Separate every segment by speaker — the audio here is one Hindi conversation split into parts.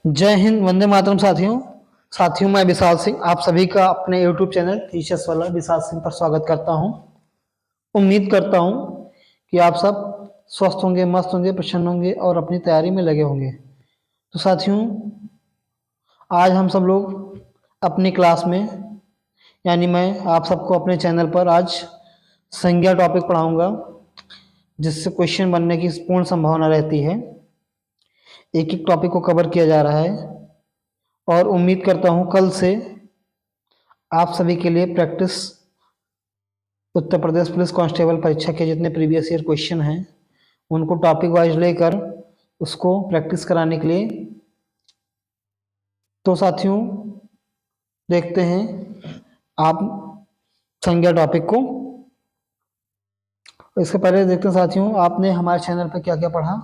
Speaker 1: जय हिंद, वंदे मातरम साथियों मैं विशाल सिंह आप सभी का अपने YouTube चैनल टीचर्स वाला विशाल सिंह पर स्वागत करता हूं। उम्मीद करता हूं कि आप सब स्वस्थ होंगे, मस्त होंगे, प्रसन्न होंगे और अपनी तैयारी में लगे होंगे। तो साथियों, आज हम सब लोग अपनी क्लास में यानी मैं आप सबको अपने चैनल पर आज संज्ञा टॉपिक पढ़ाऊंगा, जिससे क्वेश्चन बनने की पूर्ण संभावना रहती है। एक एक टॉपिक को कवर किया जा रहा है और उम्मीद करता हूं कल से आप सभी के लिए practice Uttar Pradesh police constable परीक्षा के जितने प्रीवियस ईयर क्वेश्चन हैं उनको टॉपिक वाइज लेकर उसको प्रैक्टिस कराने के लिए। तो साथियों, देखते हैं आप संज्ञा टॉपिक को। इसके पहले देखते हैं साथियों, आपने हमारे चैनल पर क्या क्या पढ़ा।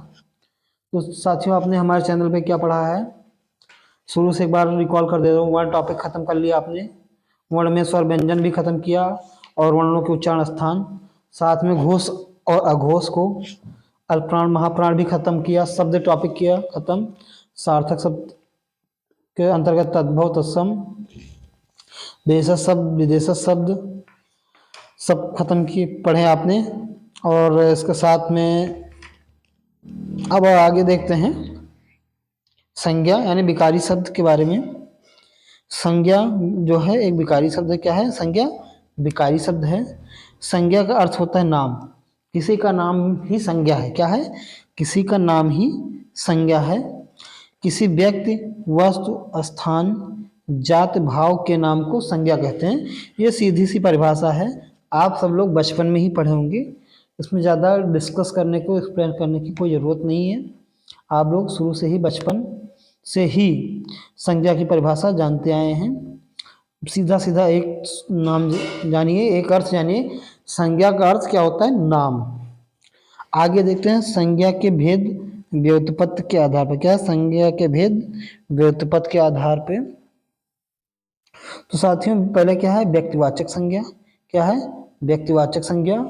Speaker 1: तो साथियों, आपने हमारे चैनल पे क्या पढ़ा है, शुरू से एक बार रिकॉल कर दे रहा हूँ। वर्ण टॉपिक खत्म कर लिया आपने, वर्ण में स्वर व्यंजन भी खत्म किया और वर्णों के उच्चारण स्थान, साथ में घोष और अघोष को, अल्पप्राण महाप्राण भी खत्म किया, शब्द टॉपिक किया खत्म, सार्थक शब्द के अंतर्गत तद्भव तत्सम, देशज शब्द विदेशज शब्द सब खत्म किए पढ़े आपने। और इसके साथ में अब आगे देखते हैं संज्ञा यानी विकारी शब्द के बारे में। संज्ञा जो है एक विकारी शब्द है। क्या है संज्ञा? विकारी शब्द है। संज्ञा का अर्थ होता है नाम, किसी का नाम ही संज्ञा है। क्या है? किसी का नाम ही संज्ञा है। किसी व्यक्ति, वस्तु, स्थान, जात, भाव के नाम को संज्ञा कहते हैं। ये सीधी सी परिभाषा है, आप सब लोग बचपन में ही पढ़े होंगे, इसमें ज़्यादा डिस्कस करने को, एक्सप्लेन करने की कोई ज़रूरत नहीं है। आप लोग शुरू से ही बचपन से ही संज्ञा की परिभाषा जानते आए हैं। सीधा सीधा एक नाम जानिए, एक अर्थ जानिए, संज्ञा का अर्थ क्या होता है? नाम। आगे देखते हैं संज्ञा के भेद व्युत्पत्ति के आधार पर। क्या है? संज्ञा के भेद व्युत्पत्ति के आधार पे। तो साथियों, पहले क्या है? व्यक्तिवाचक संज्ञा। क्या है? व्यक्तिवाचक संज्ञा।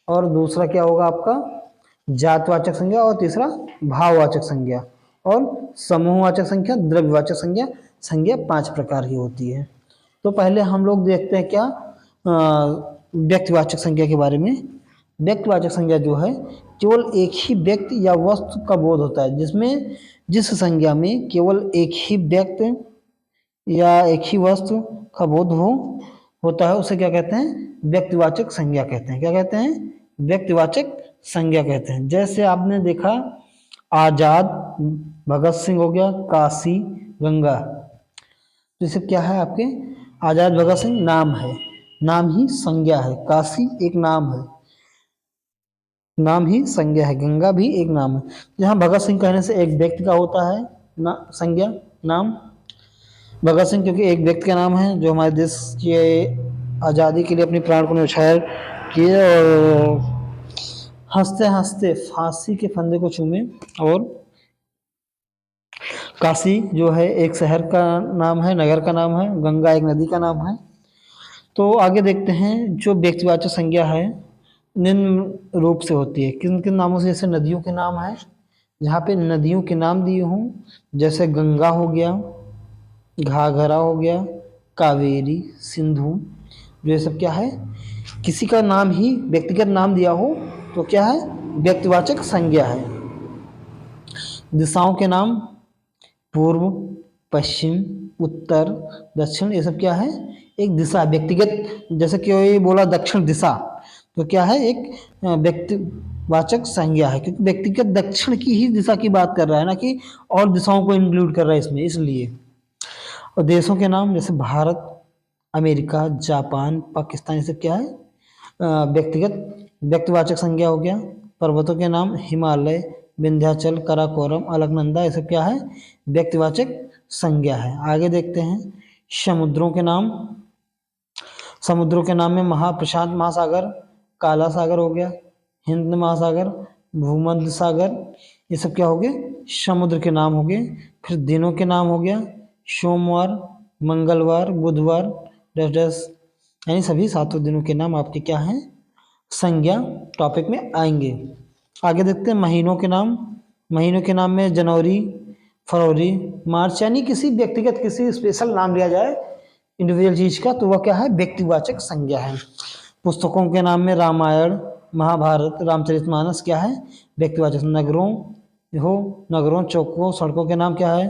Speaker 1: और दूसरा क्या होगा आपका? जातवाचक संज्ञा। और तीसरा भाववाचक संज्ञा। और समूहवाचक संज्ञा, द्रव्यवाचक संज्ञा। संज्ञा 5 प्रकार की होती है। तो पहले हम लोग देखते हैं क्या व्यक्तिवाचक संज्ञा के बारे में। व्यक्तिवाचक संज्ञा जो है केवल एक ही व्यक्ति या वस्तु का बोध होता है, जिसमें जिस संज्ञा में केवल एक ही व्यक्ति या एक ही वस्तु का बोध होता है उसे क्या कहते हैं? व्यक्तिवाचक संज्ञा कहते हैं। क्या कहते हैं? व्यक्तिवाचक संज्ञा कहते हैं। जैसे आपने देखा आजाद, भगत सिंह हो गया, काशी, गंगा। जैसे क्या है आपके? आजाद, भगत सिंह नाम है, नाम ही संज्ञा है। काशी एक नाम है, नाम ही संज्ञा है। गंगा भी एक नाम है। जहाँ भगत सिंह कहने से एक व्यक्ति का होता है ना संज्ञा, नाम। भगत सिंह क्योंकि एक व्यक्ति का नाम है जो हमारे देश के आज़ादी के लिए अपने प्राण को न्यौछावर किए और हंसते हंसते फांसी के फंदे को चूमे। और काशी जो है एक शहर का नाम है, नगर का नाम है। गंगा एक नदी का नाम है। तो आगे देखते हैं जो व्यक्तिवाचक संज्ञा है निम्न रूप से होती है। किन किन नामों से? जैसे नदियों के नाम है, जहाँ पे नदियों के नाम दिए हों, जैसे गंगा हो गया, घाघरा हो गया, कावेरी, सिंधु। ये सब क्या है? किसी का नाम ही व्यक्तिगत नाम दिया हो तो क्या है? व्यक्तिवाचक संज्ञा है। दिशाओं के नाम पूर्व, पश्चिम, उत्तर, दक्षिण, ये सब क्या है? एक दिशा व्यक्तिगत। जैसे कोई बोला दक्षिण दिशा तो क्या है? एक व्यक्तिवाचक संज्ञा है, क्योंकि व्यक्तिगत दक्षिण की ही दिशा की बात कर रहा है, ना कि और दिशाओं को इंक्लूड कर रहा है इसमें, इसलिए। और देशों के नाम जैसे भारत, अमेरिका, जापान, पाकिस्तान, ये सब क्या है? व्यक्तिगत व्यक्तिवाचक संज्ञा हो गया। पर्वतों के नाम हिमालय, विंध्याचल, काराकोरम, अलकनंदा, ये सब क्या है? व्यक्तिवाचक संज्ञा है। आगे देखते हैं समुद्रों के नाम। समुद्रों के नाम में प्रशांत महासागर, काला सागर हो गया, हिंद महासागर, भूमध्य सागर, ये सब क्या हो गए? समुद्र के नाम हो गए। फिर दिनों के नाम हो गया सोमवार, मंगलवार, बुधवार, डस यानी सभी 7 दिनों के नाम आपके क्या हैं? संज्ञा टॉपिक में आएंगे। आगे देखते हैं महीनों के नाम। महीनों के नाम में जनवरी, फरवरी, मार्च, यानी किसी व्यक्तिगत किसी स्पेशल नाम लिया जाए इंडिविजुअल चीज का तो वह क्या है, व्यक्तिवाचक संज्ञा है। पुस्तकों के नाम में रामायण, महाभारत, रामचरितमानस क्या है, व्यक्तिवाचक। नगरों हो, नगरों, चौकों, सड़कों के नाम क्या है,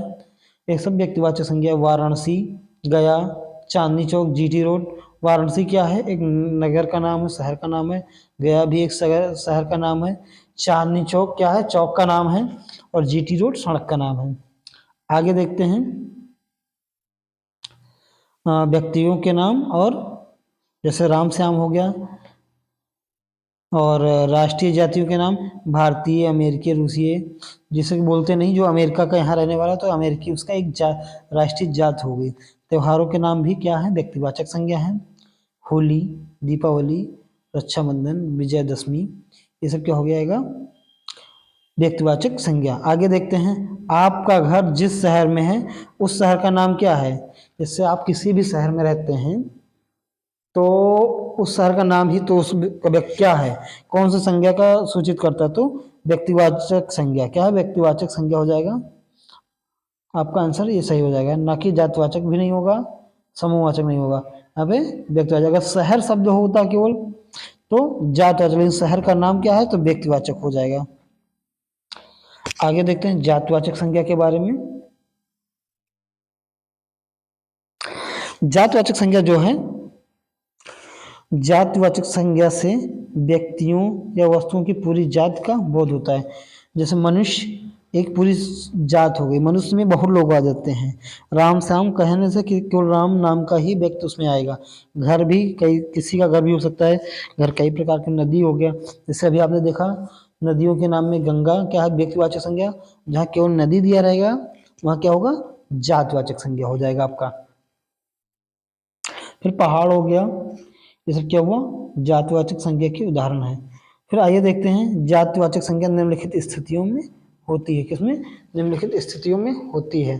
Speaker 1: एक सब व्यक्तिवाचक संज्ञा। वाराणसी, गया, चांदनी चौक, जीटी रोड। वाराणसी क्या है, एक नगर का नाम है, शहर का नाम है। गया भी एक शहर का नाम है। चांदनी चौक क्या है, चौक का नाम है। और जीटी रोड सड़क का नाम है। आगे देखते हैं व्यक्तियों के नाम, और जैसे राम श्याम हो गया। और राष्ट्रीय जातियों के नाम, भारतीय, अमेरिकी, रूसीय, जिसे बोलते नहीं, जो अमेरिका का यहाँ रहने वाला तो अमेरिकी उसका एक राष्ट्रीय जात हो गई। त्योहारों के नाम भी क्या है, व्यक्तिवाचक संज्ञा है। होली, दीपावली, रक्षाबंधन, विजयदशमी, ये सब क्या हो जाएगा, व्यक्तिवाचक संज्ञा। आगे देखते हैं आपका घर जिस शहर में है उस शहर का नाम क्या है। जैसे आप किसी भी शहर में रहते हैं तो उस शहर का नाम ही तो उस क्या है, कौन सी संज्ञा का सूचित करता है, तो व्यक्तिवाचक संज्ञा। क्या है, व्यक्तिवाचक संज्ञा हो जाएगा। आपका आंसर ये सही हो जाएगा, ना कि जातवाचक भी नहीं होगा, समूहवाचक नहीं होगा। यहाँ पे व्यक्तिवाचक, अगर शहर शब्द होता केवल तो जातवाचक, लेकिन शहर का नाम क्या है तो व्यक्तिवाचक हो जाएगा। आगे देखते हैं जातवाचक संज्ञा के बारे में। जातवाचक संज्ञा जो है, जातिवाचक संज्ञा से व्यक्तियों या वस्तुओं की पूरी जात का बोध होता है। जैसे मनुष्य एक पूरी जात हो गई, मनुष्य में बहुत लोग आ जाते हैं। राम श्याम कहने से कि केवल राम नाम का ही व्यक्ति उसमें आएगा। घर भी कई, किसी का घर भी हो सकता है। घर कई प्रकार की, नदी हो गया, जैसे अभी आपने देखा नदियों के नाम में गंगा क्या है, व्यक्तिवाचक संज्ञा। जहाँ केवल नदी दिया रहेगा वहाँ क्या होगा, जातवाचक संज्ञा हो जाएगा आपका। फिर पहाड़ हो गया, ये सब क्या हुआ, जातिवाचक संज्ञा के उदाहरण है। फिर आइए देखते हैं जातिवाचक संज्ञा निम्नलिखित स्थितियों में होती है, किसमें, निम्नलिखित स्थितियों में होती है।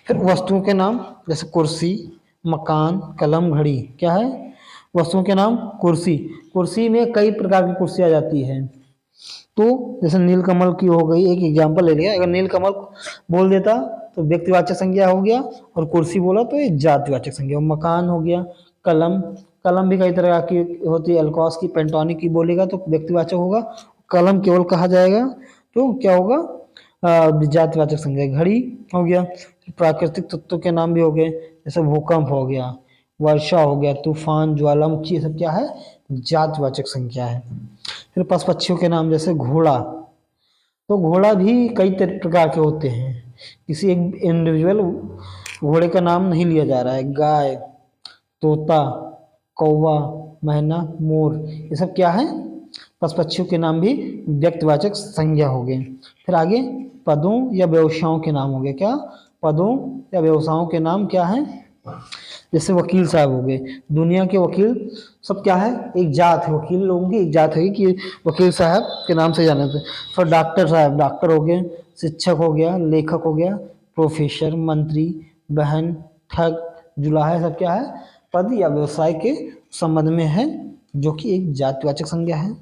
Speaker 1: फिर वस्तुओं के नाम, जैसे कुर्सी, मकान, कलम, घड़ी, क्या है, वस्तुओं के नाम। कुर्सी, कुर्सी में कई प्रकार की कुर्सी आ जाती है। तो जैसे नीलकमल की हो गई, एक एग्जाम्पल ले लिया, अगर नीलकमल बोल देता तो व्यक्तिवाचक संज्ञा हो गया, और कुर्सी बोला तो ये जातिवाचक संज्ञा। मकान हो गया, कलम, कलम भी कई तरह की होती है, अल्कोस की, पेंटोनिक की बोलेगा तो व्यक्तिवाचक होगा। कलम केवल कहा जाएगा तो क्या होगा, जातिवाचक संज्ञा। घड़ी हो गया। प्राकृतिक तत्वों के नाम भी हो गए, जैसे भूकंप हो गया, वर्षा हो गया, तूफान, ज्वालामुखी, ये सब क्या है, जातिवाचक संज्ञा है। फिर पशु पक्षियों के नाम, जैसे घोड़ा, तो घोड़ा भी कई प्रकार के होते हैं, किसी एक इंडिविजुअल घोड़े का नाम नहीं लिया जा रहा है। गाय, तोता, कौवा, मैना, मोर, ये सब क्या है, पशु पक्षियों के नाम भी व्यक्तिवाचक संज्ञा हो गए। फिर आगे पदों या व्यवसायों के नाम हो गए, क्या, पदों या व्यवसायों के नाम क्या है, जैसे वकील साहब हो गए, दुनिया के वकील सब क्या है, एक जात है, वकील लोगों की एक जात है कि वकील साहब के नाम से जाने थे। फिर डॉक्टर साहब, डॉक्टर हो गए। शिक्षक हो गया, लेखक हो गया, प्रोफेसर, मंत्री, बहन, ठग, जुलाहा, सब क्या है, पद या व्यवसाय के संबंध में है, जो कि एक जातिवाचक संज्ञा है।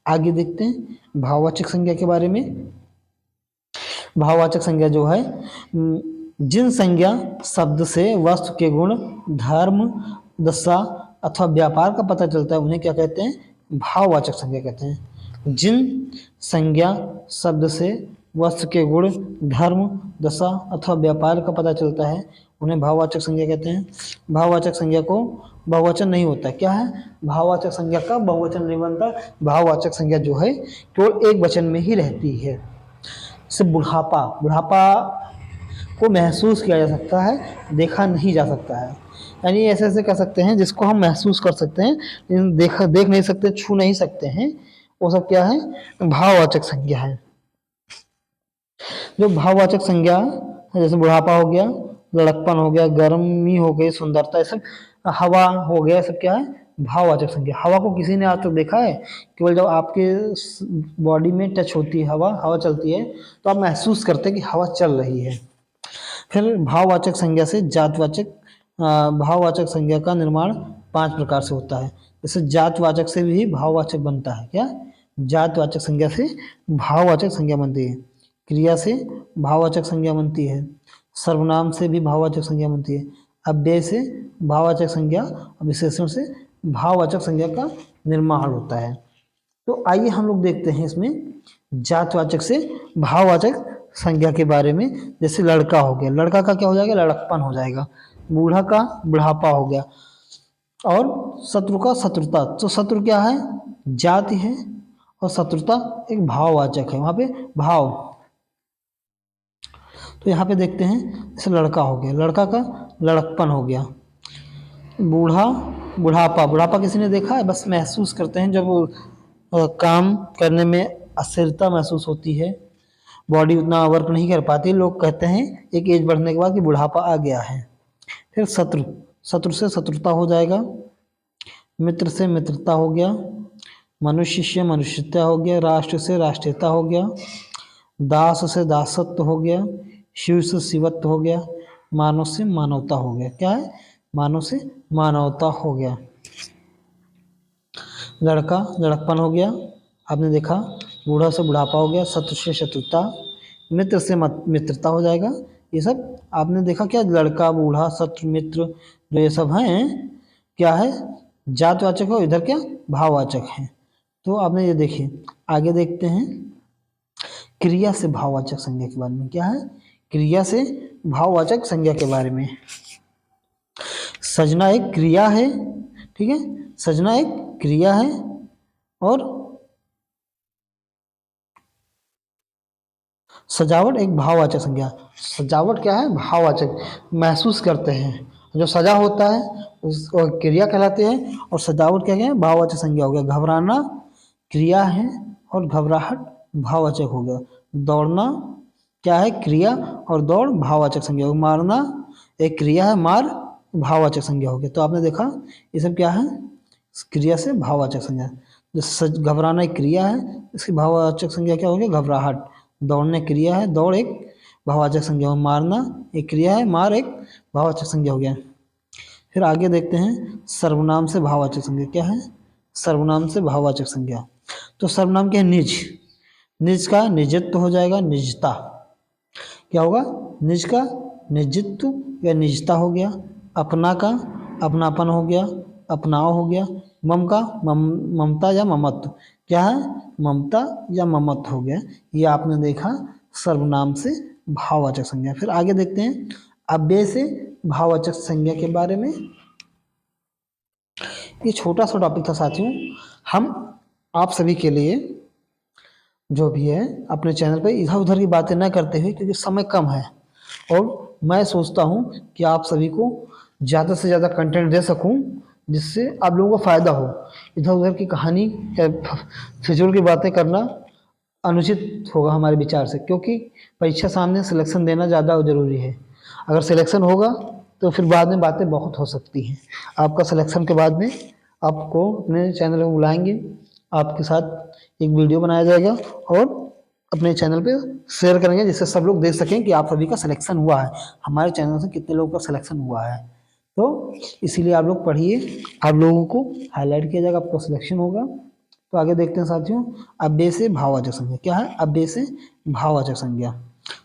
Speaker 1: आगे देखते हैं भाववाचक संज्ञा के बारे में। भाववाचक संज्ञा जो है, जिन संज्ञा शब्द से वस्तु के गुण, धर्म, दशा अथवा व्यापार का पता चलता है उन्हें क्या कहते हैं, भाववाचक संज्ञा कहते हैं। जिन संज्ञा शब्द से वस्तु के गुण, धर्म, दशा अथवा व्यापार का पता चलता है उन्हें भाववाचक संज्ञा कहते हैं। भाववाचक संज्ञा को बहुवचन नहीं होता, क्या है, भाववाचक संज्ञा का बहुवचन नहीं बनता। भाववाचक संज्ञा जो है केवल एक वचन में ही रहती है। जैसे बुढ़ापा, बुढ़ापा को महसूस किया जा सकता है, देखा नहीं जा सकता है। यानी ऐसे ऐसे कह सकते हैं जिसको हम महसूस कर सकते हैं लेकिन देख नहीं सकते, छू नहीं सकते हैं, वो सब क्या है, भाववाचक संज्ञा है। जो भाववाचक संज्ञा जैसे बुढ़ापा हो गया, लड़कपन हो गया, गर्मी हो गई, सुंदरता, ये सब, हवा हो गया, सब क्या है, भाववाचक संज्ञा। हवा को किसी ने आज तक देखा है, केवल जब आपके बॉडी में टच होती है हवा, हवा चलती है तो आप महसूस करते हैं कि हवा चल रही है। फिर भाववाचक संज्ञा से जातवाचक, भाववाचक संज्ञा का निर्माण 5 प्रकार से होता है। जैसे जातवाचक से भी भाववाचक बनता है, क्या, जातवाचक संज्ञा से भाववाचक संज्ञा बनती है। क्रिया से भाववाचक संज्ञा बनती है, सर्वनाम से भी भाववाचक संज्ञा बनती है, अव्यय से भाववाचक संज्ञा और विशेषण से भाववाचक संज्ञा का निर्माण होता है। तो आइए हम लोग देखते हैं इसमें जातवाचक से भाववाचक संज्ञा के बारे में। जैसे लड़का हो गया, लड़का का क्या हो जाएगा, लड़कपन हो जाएगा। बूढ़ा का बुढ़ापा हो गया। और शत्रु का शत्रुता। तो शत्रु क्या है, जाति है, और शत्रुता एक भाववाचक है, वहां पे भाव। तो यहाँ पे देखते हैं जैसे लड़का हो गया, लड़का का लड़कपन हो गया। बूढ़ा बुढ़ापा, बुढ़ापा किसी ने देखा है, बस महसूस करते हैं जब काम करने में अस्थिरता महसूस होती है, बॉडी उतना वर्क नहीं कर पाती, लोग कहते हैं एक एज बढ़ने के बाद कि बुढ़ापा आ गया है। फिर शत्रु, शत्रु से शत्रुता हो जाएगा। मित्र से मित्रता हो गया। मनुष्य से मनुष्यता हो गया। राष्ट्र से राष्ट्रीयता हो गया। दास से दासत्व हो गया। शिव से शिवत्व हो गया। मानव से मानवता हो गया। क्या है, मानव से मानवता हो गया। लड़का लड़कपन हो गया, आपने देखा। बूढ़ा से बुढ़ापा हो गया। शत्रु से शत्रुता। मित्र से मित्रता हो जाएगा। ये सब आपने देखा। क्या, लड़का, बूढ़ा, शत्रु, मित्र, जो ये सब हैं क्या है, जातवाचक हो, इधर क्या भाववाचक है। तो आपने ये देखिए। आगे देखते हैं क्रिया से भाववाचक संज्ञा के बारे में। क्या है, क्रिया से भाववाचक संज्ञा के बारे में। सजना एक क्रिया है, ठीक है, सजना एक क्रिया है, और सजावट एक भाववाचक संज्ञा। सजावट क्या है, भाववाचक, महसूस करते हैं। जो सजा होता है उसको क्रिया कहलाते हैं, और सजावट क्या है, भाववाचक संज्ञा हो गया। घबराना क्रिया है, और घबराहट भाववाचक हो गया। दौड़ना क्या है, क्रिया, और दौड़ भाववाचक संज्ञा हो गया। मारना एक क्रिया है, मार भाववाचक संज्ञा हो गया। तो आपने देखा ये सब क्या है, क्रिया से भाववाचक संज्ञा। जैसे घबराना एक क्रिया है, इसकी भाववाचक संज्ञा क्या हो गया, घबराहट। दौड़ने क्रिया है, दौड़ एक भाववाचक संज्ञा हो। मारना एक क्रिया है, मार एक भाववाचक संज्ञा हो गया। फिर आगे देखते हैं सर्वनाम से भाववाचक संज्ञा। क्या है, सर्वनाम से भाववाचक संज्ञा। तो सर्वनाम क्या है, निज। निज का निजत्व हो जाएगा, निजता। क्या होगा, निज का निजत्व या निजता हो गया। अपना का अपनापन हो गया, अपनाव हो गया। मम का ममता या ममत्व। क्या है, ममता या ममत्व हो गया। ये आपने देखा सर्वनाम से भाववाचक संज्ञा। फिर आगे देखते हैं अव्यय से भाववाचक संज्ञा के बारे में। ये छोटा सा टॉपिक था साथियों। हम आप सभी के लिए जो भी है अपने चैनल पे इधर उधर की बातें न करते हुए, क्योंकि समय कम है, और मैं सोचता हूँ कि आप सभी को ज़्यादा से ज़्यादा कंटेंट दे सकूँ जिससे आप लोगों को फ़ायदा हो। इधर उधर की कहानी या फिजूल की बातें करना अनुचित होगा हमारे विचार से, क्योंकि परीक्षा सामने सिलेक्शन देना ज़्यादा ज़रूरी है। अगर सिलेक्शन होगा तो फिर बाद में बातें बहुत हो सकती हैं। आपका सिलेक्शन के बाद में आपको अपने चैनल में बुलाएंगे, आपके साथ एक वीडियो बनाया जाएगा और अपने चैनल पे शेयर करेंगे, जिससे सब लोग देख सकें कि आप सभी का सिलेक्शन हुआ है, हमारे चैनल से कितने लोगों का सिलेक्शन हुआ है। तो इसीलिए आप लोग पढ़िए, आप लोगों को हाईलाइट किया जाएगा, आपका सिलेक्शन होगा। तो आगे देखते हैं साथियों अव्यय से भाववाचक संज्ञा। क्या है, अव्यय से भाववाचक संज्ञा।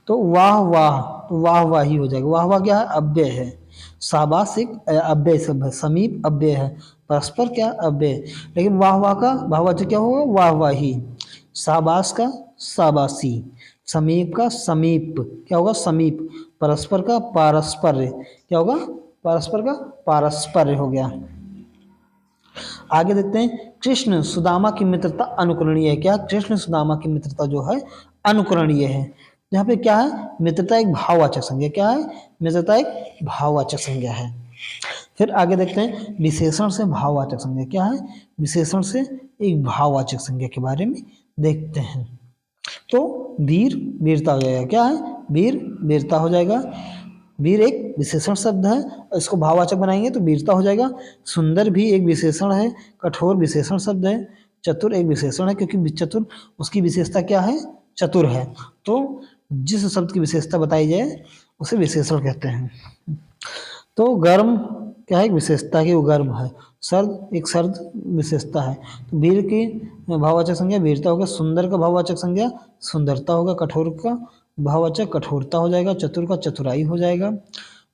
Speaker 1: तो वाह वाह, तो वाह वाह ही हो जाएगा। वाह वाह क्या है, अव्यय है। शाबाश एक अव्यय शब्द है। समीप अव्यय है। परस्पर क्या, अव्यय। लेकिन वाह वाह का भाववाचक क्या होगा, वाह वाही। शाबाश का शाबाशी। समीप का समीप क्या होगा, समीप। परस्पर का पारस्पर्य क्या होगा, परस्पर का पारस्पर्य हो गया। आगे देखते हैं कृष्ण सुदामा की मित्रता अनुकरणीय है। क्या, कृष्ण सुदामा की मित्रता जो है अनुकरणीय है। यहाँ पे क्या है, मित्रता एक भाववाचक संज्ञा। क्या है, मित्रता एक भाववाचक संज्ञा है। फिर आगे देखते हैं विशेषण से भाववाचक संज्ञा। क्या है, विशेषण से एक भाववाचक संज्ञा के बारे में देखते हैं। तो वीर वीरता हो जाएगा। क्या है, वीर वीरता हो जाएगा। वीर एक विशेषण शब्द है, इसको भाववाचक बनाएंगे तो वीरता हो जाएगा। सुंदर भी एक विशेषण है, कठोर विशेषण शब्द है। चतुर एक विशेषण है, क्योंकि चतुर उसकी विशेषता क्या है, चतुर है। तो जिस शब्द की विशेषता बताई जाए उसे विशेषण कहते हैं। तो गर्म क्या है, एक विशेषता की वो गर्म है। सर्द एक सर्द विशेषता है। तो वीर की भाववाचक संज्ञा वीरता होगा, सुंदर का भाववाचक संज्ञा सुंदरता होगा, कठोर का भाववाचक कठोरता हो जाएगा, चतुर का चतुराई हो जाएगा,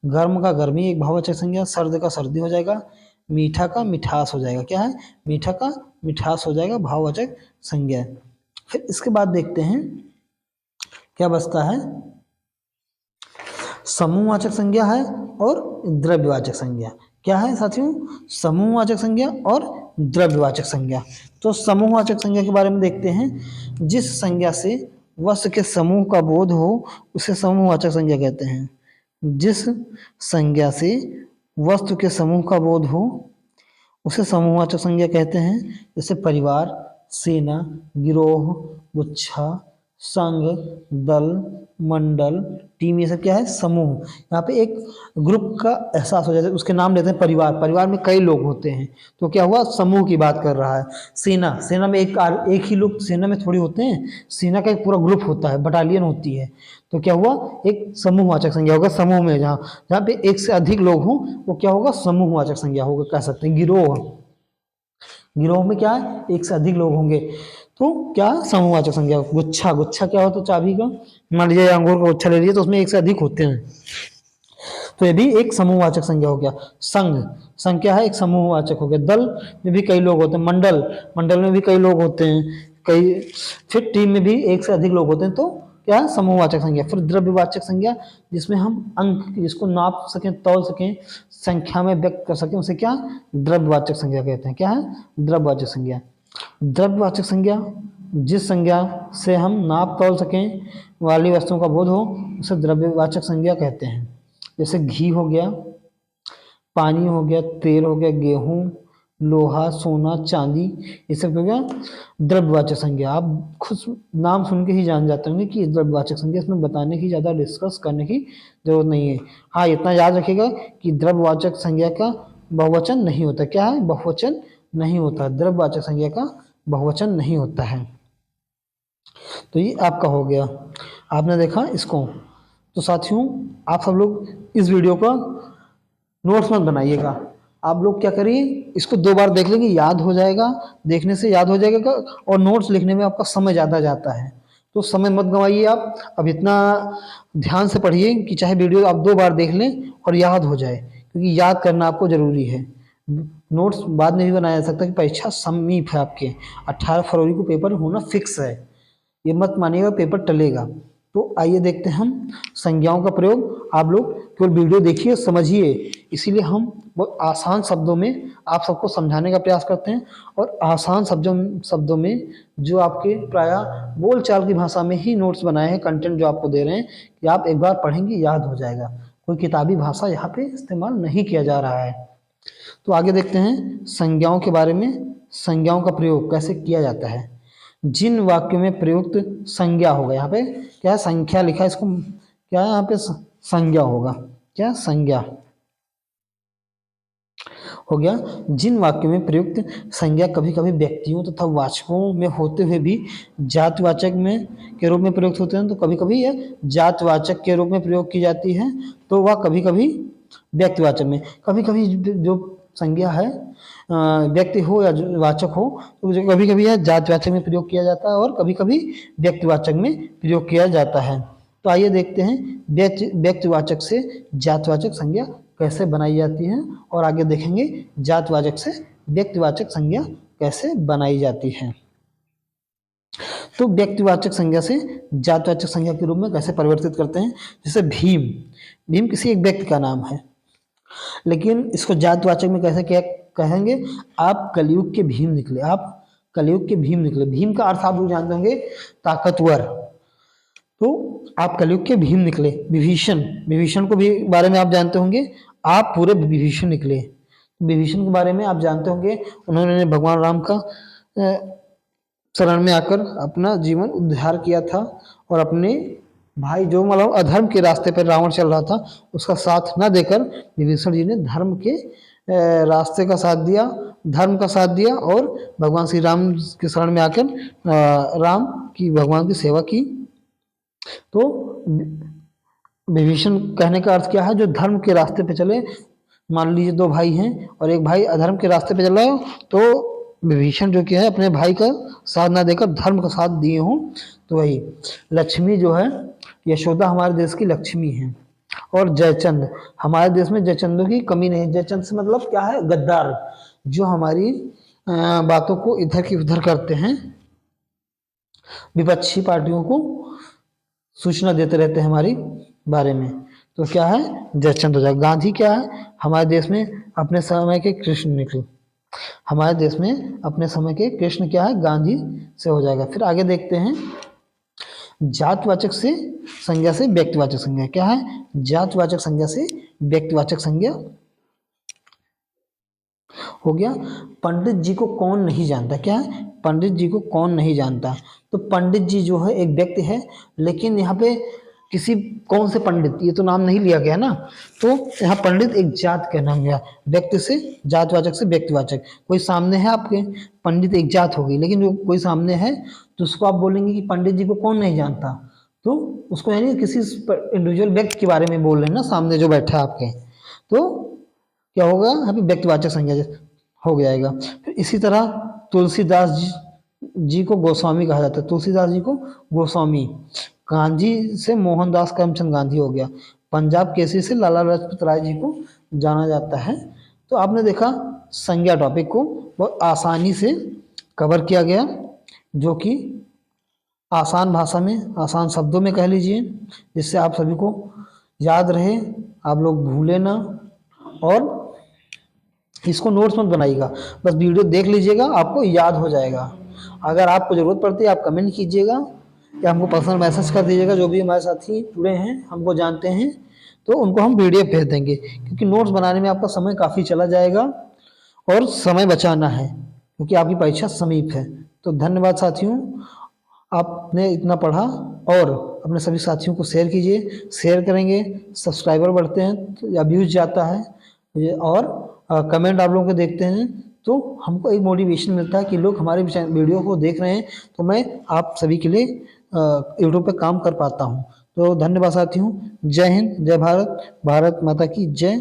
Speaker 1: गर्म का गर्मी एक भाववाचक संज्ञा, सर्द का सर्दी हो जाएगा, मीठा का मिठास हो जाएगा। क्या है? मीठा का मिठास हो जाएगा भाववाचक संज्ञा। फिर इसके बाद देखते हैं क्या बचता है, समूहवाचक संज्ञा है और द्रव्यवाचक संज्ञा। क्या है साथियों? समूहवाचक संज्ञा और द्रव्यवाचक संज्ञा। तो समूहवाचक संज्ञा के बारे में देखते हैं। जिस संज्ञा से वस्तु के समूह का बोध हो उसे समूहवाचक संज्ञा कहते हैं। जिस संज्ञा से वस्तु के समूह का बोध हो उसे समूहवाचक संज्ञा कहते हैं। जैसे परिवार, सेना, गिरोह, गुच्छा, संघ, दल, मंडल, टीम, ये सब क्या है? समूह। यहाँ पे एक ग्रुप का एहसास हो जाता है। उसके नाम लेते हैं परिवार। परिवार में कई लोग होते हैं तो क्या हुआ? समूह की बात कर रहा है। सेना, सेना में एक ही लोग सेना में थोड़ी होते हैं, सेना का एक पूरा ग्रुप होता है, बटालियन होती है। तो क्या हुआ? एक समूहवाचक संज्ञा होगा। समूह में जहाँ जहाँ पे एक से अधिक लोग हों वो क्या होगा? समूहवाचक संज्ञा होगा, कह सकते हैं। गिरोह, गिरोह में क्या है? एक से अधिक लोग होंगे तो क्या? समूहवाचक संज्ञा। गुच्छा, गुच्छा क्या होता है? चाबी का। मान लीजिए अंगूर का गुच्छा ले लीजिए तो उसमें एक से अधिक होते हैं तो ये भी एक समूहवाचक संज्ञा हो गया। संघ, संघ क्या है? एक समूहवाचक हो गया। दल में भी कई लोग होते हैं। मंडल, मंडल में भी कई लोग होते हैं। कई, फिर टीम में भी एक से अधिक लोग होते हैं तो क्या है? समूहवाचक संज्ञा। फिर द्रव्यवाचक संज्ञा, जिसमें हम अंक जिसको नाप सकें, तौल सकें, संख्या में व्यक्त कर सकें, उसे क्या? द्रव्यवाचक संज्ञा कहते हैं। क्या है? द्रव्यवाचक संज्ञा। द्रव्यवाचक संज्ञा, जिस संज्ञा से हम नाप तौल सकें वाली वस्तुओं का बोध हो उसे द्रव्यवाचक संज्ञा कहते हैं। जैसे घी हो गया, पानी हो गया, तेल हो गया, गेहूं, लोहा, सोना, चांदी, ये सब हो गया द्रव्यवाचक संज्ञा। आप खुद नाम सुन के ही जान जाते होंगे कि द्रव्यवाचक संज्ञा, इसमें बताने की ज़्यादा डिस्कस करने की जरूरत नहीं है। हाँ, इतना याद रखिएगा कि द्रव्यवाचक संज्ञा का बहुवचन नहीं होता। क्या है? बहुवचन नहीं होता। द्रव्यवाचक संज्ञा का बहुवचन नहीं होता है। तो ये आपका हो गया, आपने देखा इसको। तो साथियों, आप सब लोग इस वीडियो का नोट्स मत बनाइएगा। आप लोग क्या करिए, इसको 2 बार देख लेंगे, याद हो जाएगा, देखने से याद हो जाएगा और नोट्स लिखने में आपका समय ज़्यादा जाता है तो समय मत गंवाइए आप। अब इतना ध्यान से पढ़िए कि चाहे वीडियो आप 2 बार देख लें और याद हो जाए, क्योंकि याद करना आपको ज़रूरी है। नोट्स बाद में भी बनाया जा सकता है कि परीक्षा समीप है आपके, 18 फरवरी को पेपर होना फिक्स है, ये मत मानिएगा पेपर टलेगा। तो आइए देखते हैं हम संज्ञाओं का प्रयोग। आप लोग केवल वीडियो देखिए, समझिए, इसीलिए हम बहुत आसान शब्दों में आप सबको समझाने का प्रयास करते हैं और आसान शब्दों में जो आपके प्रायः बोलचाल की भाषा में ही नोट्स बनाए हैं, कंटेंट जो आपको दे रहे हैं कि आप एक बार पढ़ेंगे याद हो जाएगा। कोई किताबी भाषा यहाँ पे इस्तेमाल नहीं किया जा रहा है। तो आगे देखते हैं संज्ञाओं के बारे में, संज्ञाओं का प्रयोग कैसे किया जाता है। जिन वाक्यों में प्रयुक्त संज्ञा होगा, यहाँ पे क्या है? संख्या लिखा है, इसको क्या है? यहाँ पे संज्ञा होगा। क्या? संज्ञा हो गया। जिन वाक्यों में प्रयुक्त संज्ञा कभी कभी व्यक्तियों तथा वाचकों में होते हुए भी जातवाचक में के रूप में प्रयुक्त होते हैं, तो कभी कभी यह जातवाचक के रूप में प्रयोग की जाती है तो वह कभी कभी व्यक्तिवाचक में, कभी कभी जो संज्ञा है व्यक्ति हो या वाचक हो तो कभी कभी यह जातवाचक में प्रयोग किया जाता है और कभी कभी व्यक्तिवाचक में प्रयोग किया जाता है। तो आइए देखते हैं व्यक्तिवाचक से जातवाचक संज्ञा कैसे बनाई जाती है और आगे देखेंगे जातवाचक से व्यक्तिवाचक संज्ञा कैसे बनाई जाती है। तो व्यक्तिवाचक संज्ञा से जातवाचक संज्ञा के रूप में कैसे परिवर्तित करते हैं। जैसे भीम, भीम किसी एक व्यक्ति का नाम है, लेकिन इसको जातवाचक में कैसे क्या कहेंगे? आप कलयुग के भीम निकले, आप कलयुग के भीम निकले। भीम का अर्थ आप लोग जानते होंगे ताकतवर, तो आप कलयुग के भीम निकले। विभीषण, विभीषण को भी बारे में आप जानते होंगे, आप पूरे विभीषण निकले। विभीषण के बारे में आप जानते होंगे, उन्होंने भगवान राम का शरण में आकर अपना जीवन उद्धार किया था और अपने भाई जो मतलब अधर्म के रास्ते पर रावण चल रहा था उसका साथ न देकर विभीषण जी ने धर्म के रास्ते का साथ दिया, धर्म का साथ दिया और भगवान श्री राम के शरण में आकर राम की भगवान की सेवा की। तो विभीषण कहने का अर्थ क्या है? जो धर्म के रास्ते पे चले, मान लीजिए दो भाई हैं और एक भाई अधर्म के रास्ते पे चल रहा हो, तो विभीषण जो कि है अपने भाई का साथ ना देकर धर्म का साथ दिए हों। तो वही लक्ष्मी जो है, यशोदा हमारे देश की लक्ष्मी है। और जयचंद, हमारे देश में जयचंदों की कमी नहीं। जयचंद से मतलब क्या है? गद्दार, जो हमारी बातों को इधर की उधर करते हैं, विपक्षी पार्टियों को सूचना देते रहते हैं हमारी बारे में। तो क्या है? जयचंद हो जाएगा। गांधी क्या है? हमारे देश में अपने समय के कृष्ण निकले। हमारे देश में अपने समय के कृष्ण क्या है? गांधी से हो जाएगा। फिर आगे देखते हैं, जातवाचक से संज्ञा से व्यक्तिवाचक संज्ञा। क्या है? जातवाचक संज्ञा से व्यक्तिवाचक संज्ञा हो गया। पंडित जी को कौन नहीं जानता? क्या है? पंडित जी को कौन नहीं जानता? तो पंडित जी जो है एक व्यक्ति है, लेकिन यहाँ पे किसी कौन से पंडित, ये तो नाम नहीं लिया गया ना। तो यहाँ पंडित एक जात का नाम गया, व्यक्ति से जातवाचक से व्यक्तिवाचक। कोई सामने है आपके, पंडित एक जात हो गई, लेकिन जो कोई सामने है तो उसको आप बोलेंगे कि पंडित जी को कौन नहीं जानता, तो उसको यानी किसी इंडिविजुअल व्यक्ति के बारे में बोल रहे हैं ना, सामने जो बैठा है आपके। तो क्या होगा? यहाँ पे व्यक्तिवाचक संज्ञा हो जाएगा। फिर इसी तरह तुलसीदास जी को गोस्वामी कहा जाता है। तुलसीदास जी को गोस्वामी। गांधी से मोहनदास करमचंद गांधी हो गया। पंजाब केसरी से लाला लाजपत राय जी को जाना जाता है। तो आपने देखा संज्ञा टॉपिक को बहुत आसानी से कवर किया गया, जो कि आसान भाषा में, आसान शब्दों में कह लीजिए, जिससे आप सभी को याद रहे, आप लोग भूले ना। और इसको नोट्स मत बनाइएगा, बस वीडियो देख लीजिएगा, आपको याद हो जाएगा। अगर आपको ज़रूरत पड़ती है आप कमेंट कीजिएगा या हमको पर्सनल मैसेज कर दीजिएगा। जो भी हमारे साथी जुड़े हैं, हमको जानते हैं, तो उनको हम पीडीएफ भेज देंगे, क्योंकि नोट्स बनाने में आपका समय काफ़ी चला जाएगा और समय बचाना है, क्योंकि आपकी परीक्षा समीप है। तो धन्यवाद साथियों, आपने इतना पढ़ा। और अपने सभी साथियों को शेयर कीजिए। शेयर करेंगे, सब्सक्राइबर बढ़ते हैं तो या व्यूज जाता है, और कमेंट आप लोगों के देखते हैं तो हमको एक मोटिवेशन मिलता है कि लोग हमारे वीडियो को देख रहे हैं, तो मैं आप सभी के लिए यूट्यूब पे काम कर पाता हूँ। तो धन्यवाद साथियों। जय हिंद, जय भारत, भारत माता की जय।